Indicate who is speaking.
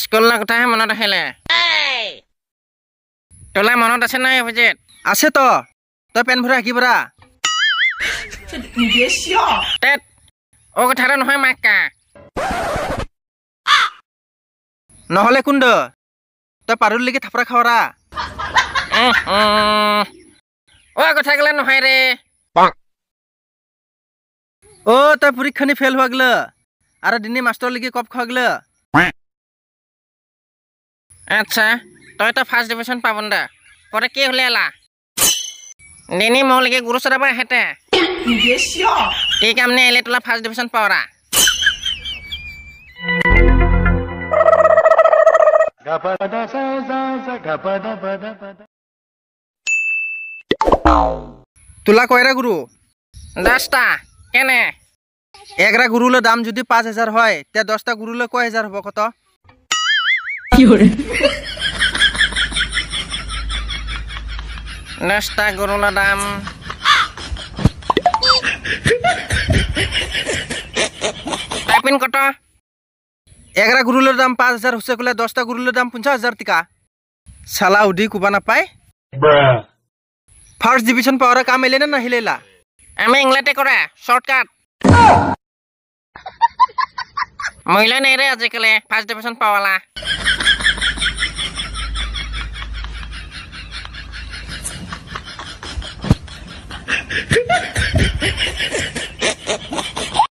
Speaker 1: স্কুলৰ কথাহে মনত আহিলে তোলা মনত আছে নাই অভিজিত
Speaker 2: আছে তো তই পেন ভৰা কি ভৰা
Speaker 1: তেত ও কথাটো নহয় মাক্কা
Speaker 2: নহলে কোন তই পাৰুলিকে থাপৰা খাওৰা
Speaker 1: ও কথা গলে নহয় ৰে
Speaker 2: ও তই পৰীক্ষানি ফেল হোৱা গল আৰু দিনে মাষ্টৰলৈকে কপ খোৱা গল
Speaker 1: আচ্ছা তই তো ফাৰ্ষ্ট ডিভিজন পাবন দা পরে কি হলে এলা দিনে মৌলিকে গুরু সরাবা হেতে কি কাম নে এলে তোলা ফার্স্ট ডিভিজন পাওরা
Speaker 2: তোলা কয়রা গুরু
Speaker 1: 10টা কেনে
Speaker 2: এগরা গুরুলে দাম যদি 5000 হয় তে 10টা গুরুলে কয় হাজার হবো কত
Speaker 3: কি হরে
Speaker 1: 10টা গরুলা দাম টাইপিন কত
Speaker 2: এগরা গুরুলের দাম 5000 হচ্ছে কলে 10টা গুরুলের দাম 50000 টিকা সালা উডি কুবা না পায় ফার্স্ট ডিভিশন পাওয়ার কাম এলে না হিলেলা
Speaker 1: আমি ইংলেটে করে শর্টকাট মহিলা নেই রে আজিকালি ফার্স্ট ডিভিজন পাওয়ালা